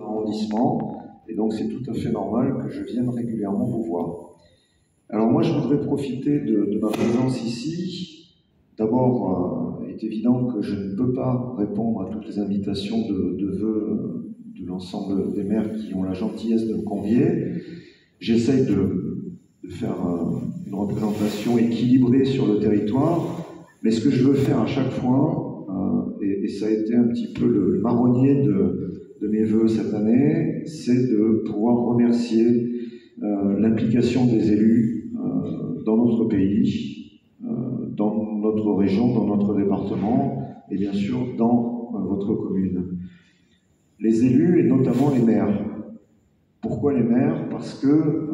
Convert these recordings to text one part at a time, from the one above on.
arrondissement, et donc c'est tout à fait normal que je vienne régulièrement vous voir. Alors moi, je voudrais profiter de ma présence ici. D'abord, il est évident que je ne peux pas répondre à toutes les invitations de vœux de l'ensemble des maires qui ont la gentillesse de me convier. J'essaye de faire une représentation équilibrée sur le territoire, mais ce que je veux faire à chaque fois, et ça a été un petit peu le marronnier de mes vœux cette année, c'est de pouvoir remercier l'implication des élus dans notre pays, dans notre région, dans notre département et bien sûr dans votre commune. Les élus et notamment les maires. Pourquoi les maires? Parce que,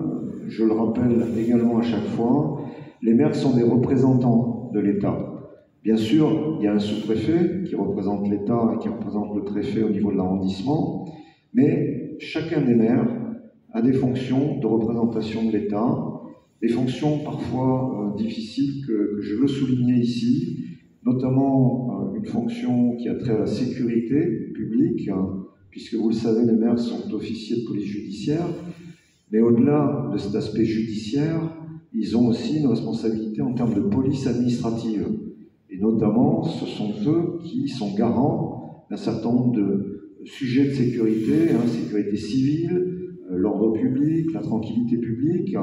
je le rappelle également à chaque fois, les maires sont des représentants de l'État. Bien sûr, il y a un sous-préfet qui représente l'État et qui représente le préfet au niveau de l'arrondissement, mais chacun des maires a des fonctions de représentation de l'État, des fonctions parfois difficiles que je veux souligner ici, notamment une fonction qui a trait à la sécurité publique, puisque vous le savez, les maires sont officiers de police judiciaire, mais au-delà de cet aspect judiciaire, ils ont aussi une responsabilité en termes de police administrative. Et notamment, ce sont eux qui sont garants d'un certain nombre de sujets de sécurité, sécurité civile, l'ordre public, la tranquillité publique.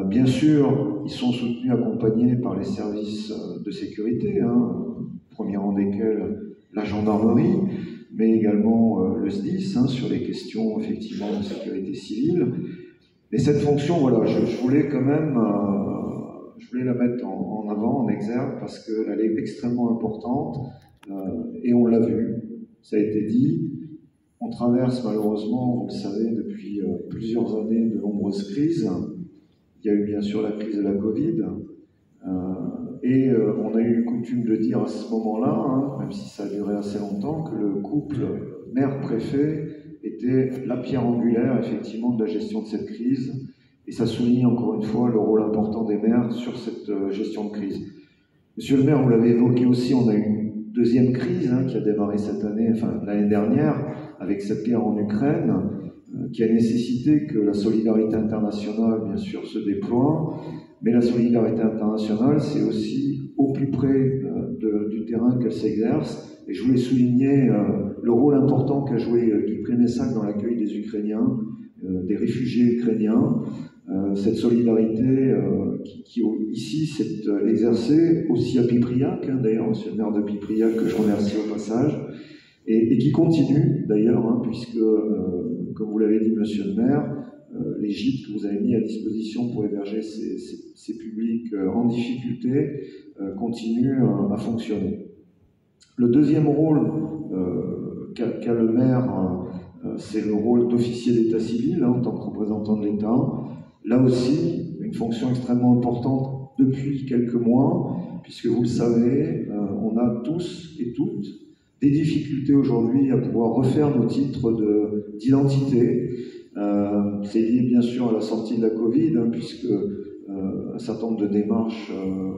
Bien sûr, ils sont soutenus, accompagnés par les services de sécurité, premier rang desquels la gendarmerie, mais également le SDIS, sur les questions effectivement de sécurité civile. Mais cette fonction, voilà, je voulais quand même, je voulais la mettre en avant, en exergue, parce qu'elle est extrêmement importante, et on l'a vu, ça a été dit. On traverse malheureusement, vous le savez, depuis plusieurs années de nombreuses crises. Il y a eu bien sûr la crise de la Covid, et on a eu coutume de dire à ce moment-là, même si ça a duré assez longtemps, que le couple maire-préfet était la pierre angulaire effectivement de la gestion de cette crise, et ça souligne encore une fois le rôle important des maires sur cette gestion de crise. Monsieur le maire, vous l'avez évoqué aussi, on a eu une deuxième crise qui a démarré cette année, l'année dernière, avec cette guerre en Ukraine, qui a nécessité que la solidarité internationale, bien sûr, se déploie, mais la solidarité internationale, c'est aussi au plus près du terrain qu'elle s'exerce. Et je voulais souligner le rôle important qu'a joué Guy Prémessac dans l'accueil des Ukrainiens, des réfugiés ukrainiens. Cette solidarité qui ici s'est exercée aussi à Pipriac, d'ailleurs, monsieur le maire de Pipriac, que je remercie au passage, et qui continue d'ailleurs, puisque, comme vous l'avez dit, monsieur le maire, les gîtes que vous avez mis à disposition pour héberger ces publics en difficulté continuent à fonctionner. Le deuxième rôle qu'a le maire, c'est le rôle d'officier d'état civil en tant que représentant de l'État. Là aussi, une fonction extrêmement importante depuis quelques mois, puisque vous le savez, on a tous et toutes des difficultés aujourd'hui à pouvoir refaire nos titres d'identité. C'est lié bien sûr à la sortie de la Covid, puisque un certain nombre de démarches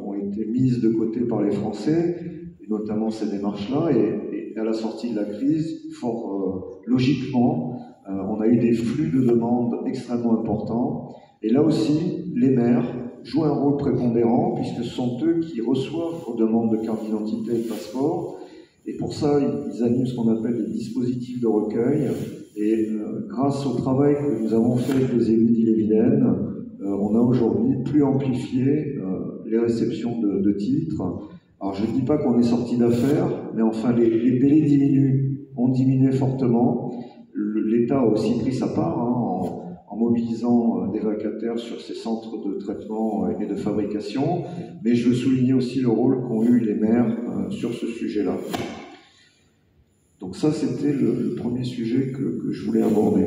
ont été mises de côté par les Français, et notamment ces démarches-là, et à la sortie de la crise, fort logiquement, on a eu des flux de demandes extrêmement importants. Et là aussi, les maires jouent un rôle prépondérant, puisque ce sont eux qui reçoivent vos demandes de carte d'identité et de passeport. Et pour ça, ils animent ce qu'on appelle des dispositifs de recueil. Et grâce au travail que nous avons fait avec les élus d'Ille-et-Vilaine, on a aujourd'hui plus amplifié les réceptions de titres. Alors je ne dis pas qu'on est sorti d'affaires, mais enfin les délais ont diminué fortement. L'État a aussi pris sa part en mobilisant des vacataires sur ces centres de traitement et de fabrication, mais je veux souligner aussi le rôle qu'ont eu les maires sur ce sujet-là. Donc ça, c'était le premier sujet que je voulais aborder.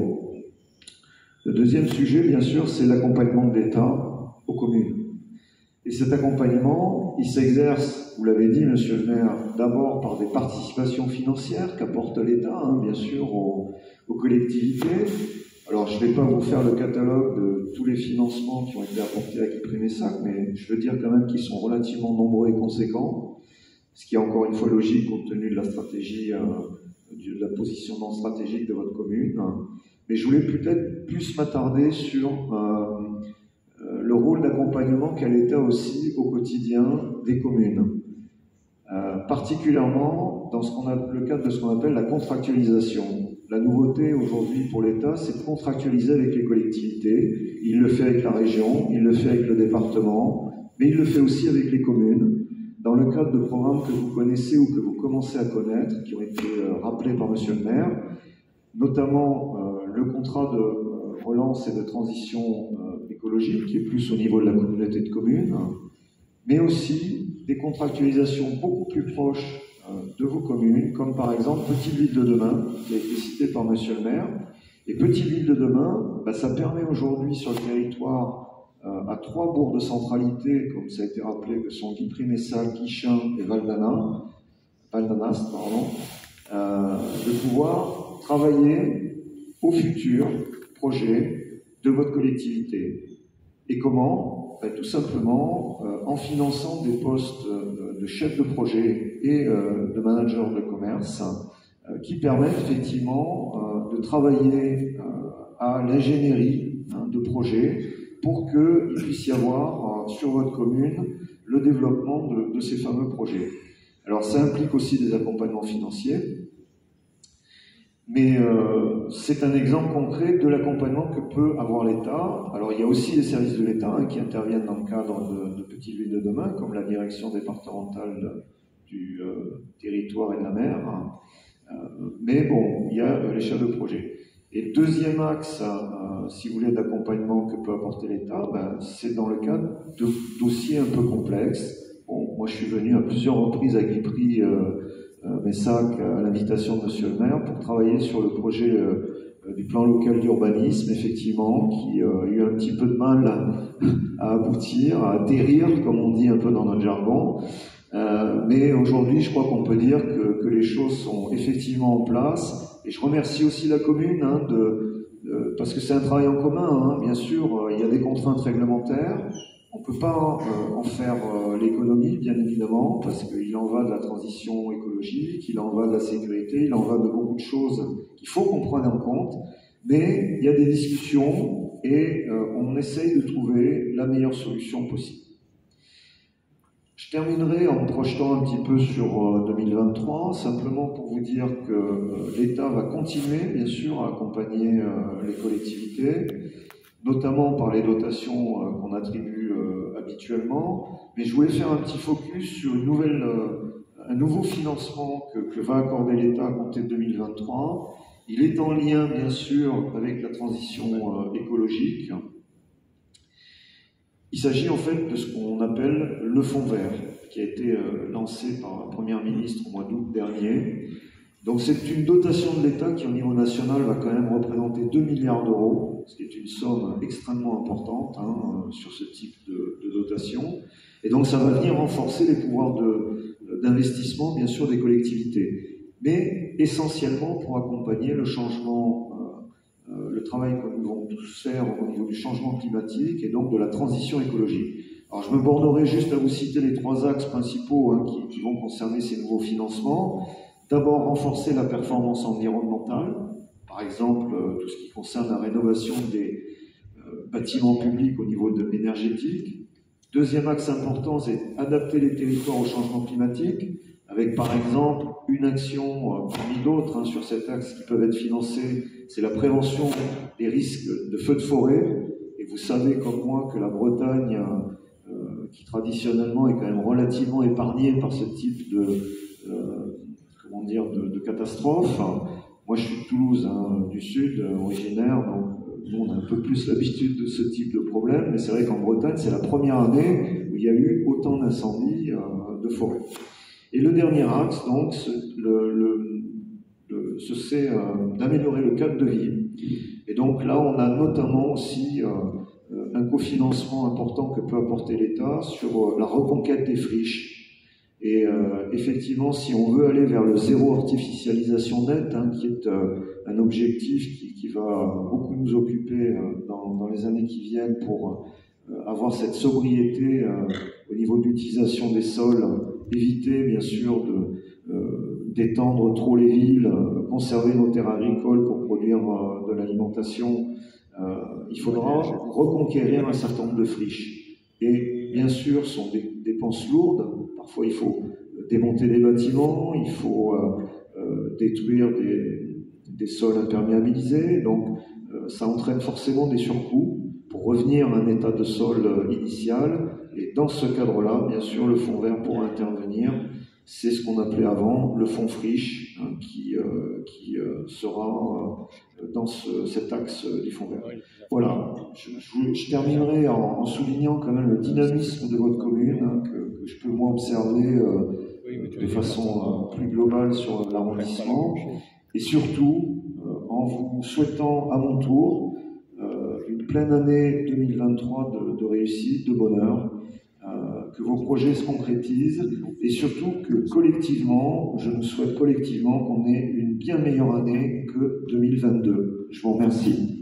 Le deuxième sujet, bien sûr, c'est l'accompagnement de l'État aux communes. Et cet accompagnement, il s'exerce, vous l'avez dit, monsieur le maire, d'abord par des participations financières qu'apporte l'État, bien sûr, aux collectivités. Alors, je ne vais pas vous faire le catalogue de tous les financements qui ont été apportés à Guy Prémessac, mais je veux dire quand même qu'ils sont relativement nombreux et conséquents, ce qui est encore une fois logique compte tenu de la stratégie de la positionnement stratégique de votre commune. Mais je voulais peut-être plus m'attarder sur le rôle d'accompagnement qu'a l'État aussi au quotidien des communes. Particulièrement dans le cadre de ce qu'on appelle la contractualisation. La nouveauté aujourd'hui pour l'État, c'est de contractualiser avec les collectivités. Il le fait avec la région, il le fait avec le département, mais il le fait aussi avec les communes, dans le cadre de programmes que vous connaissez ou que vous commencez à connaître, qui ont été rappelés par Monsieur le maire, notamment le contrat de relance et de transition écologique, qui est plus au niveau de la communauté de communes, mais aussi des contractualisations beaucoup plus proches de vos communes, comme par exemple Petite Ville de demain, qui a été cité par Monsieur le maire. Et Petite Ville de demain, ça permet aujourd'hui sur le territoire à 3 bourgs de centralité, comme ça a été rappelé, que sont Guipry-Messac, Guichin et Valdanas, de pouvoir travailler au futur projet de votre collectivité. Et comment ? Tout simplement en finançant des postes de chef de projet et de manager de commerce qui permettent effectivement de travailler à l'ingénierie de projets pour qu'il puisse y avoir sur votre commune le développement de ces fameux projets. Alors ça implique aussi des accompagnements financiers, mais c'est un exemple concret de l'accompagnement que peut avoir l'État. Alors il y a aussi les services de l'État qui interviennent dans le cadre de Petite Ville de demain, comme la direction départementale du territoire et de la mer. Mais bon, il y a les chefs de projet. Et deuxième axe, si vous voulez, d'accompagnement que peut apporter l'État, c'est dans le cadre de dossiers un peu complexes. Bon, moi je suis venu à plusieurs reprises à Guipry, Messac, à l'invitation de Monsieur le maire, pour travailler sur le projet du plan local d'urbanisme, effectivement, qui a eu un petit peu de mal à aboutir, à atterrir, comme on dit un peu dans notre jargon. Mais aujourd'hui, je crois qu'on peut dire que les choses sont effectivement en place. Et je remercie aussi la commune, parce que c'est un travail en commun, bien sûr, il y a des contraintes réglementaires. On ne peut pas en faire l'économie, bien évidemment, parce qu'il en va de la transition écologique, il en va de la sécurité, il en va de beaucoup de choses qu'il faut qu'on prenne en compte. Mais il y a des discussions et on essaye de trouver la meilleure solution possible. Je terminerai en me projetant un petit peu sur 2023, simplement pour vous dire que l'État va continuer, bien sûr, à accompagner les collectivités, notamment par les dotations qu'on attribue habituellement. Mais je voulais faire un petit focus sur un nouveau financement que va accorder l'État à compter de 2023. Il est en lien, bien sûr, avec la transition écologique. Il s'agit en fait de ce qu'on appelle le Fonds vert, qui a été lancé par la Première ministre au mois d'août dernier. Donc c'est une dotation de l'État qui, au niveau national, va quand même représenter 2 milliards d'euros, ce qui est une somme extrêmement importante sur ce type de dotation. Et donc ça va venir renforcer les pouvoirs d'investissement, bien sûr, des collectivités, mais essentiellement pour accompagner le changement, le travail que nous devons tous faire au niveau du changement climatique et donc de la transition écologique. Alors je me bornerai juste à vous citer les 3 axes principaux qui vont concerner ces nouveaux financements. D'abord, renforcer la performance environnementale, par exemple tout ce qui concerne la rénovation des bâtiments publics au niveau énergétique. Deuxième axe important, c'est adapter les territoires au changement climatique, avec par exemple une action parmi d'autres sur cet axe qui peuvent être financés, c'est la prévention des risques de feux de forêt. Et vous savez comme moi que la Bretagne, qui traditionnellement est quand même relativement épargnée par ce type de catastrophe. Moi je suis de Toulouse, du sud, originaire, donc nous on a un peu plus l'habitude de ce type de problème, mais c'est vrai qu'en Bretagne c'est la première année où il y a eu autant d'incendies de forêt. Et le dernier axe, donc, c'est d'améliorer le cadre de vie. Et donc là, on a notamment aussi un cofinancement important que peut apporter l'État sur la reconquête des friches. Et effectivement, si on veut aller vers le zéro artificialisation nette, qui est un objectif qui va beaucoup nous occuper dans les années qui viennent pour avoir cette sobriété au niveau de l'utilisation des sols, éviter bien sûr d'étendre trop les villes, conserver nos terres agricoles pour produire de l'alimentation. Il faudra reconquérir un certain nombre de friches. Et bien sûr, ce sont des dépenses lourdes. Parfois, il faut démonter des bâtiments, il faut détruire des sols imperméabilisés. Donc, ça entraîne forcément des surcoûts pour revenir à un état de sol initial. Et dans ce cadre-là, bien sûr, le fonds vert pourra intervenir. C'est ce qu'on appelait avant le fonds friche, hein, qui sera dans cet axe du fonds vert. Voilà, je terminerai en soulignant quand même le dynamisme de votre commune, hein, que je peux moi observer de façon plus globale sur l'arrondissement, et surtout en vous souhaitant à mon tour une pleine année 2023 de réussite, de bonheur, que vos projets se concrétisent, et surtout que collectivement, je nous souhaite collectivement qu'on ait une bien meilleure année que 2022. Je vous remercie.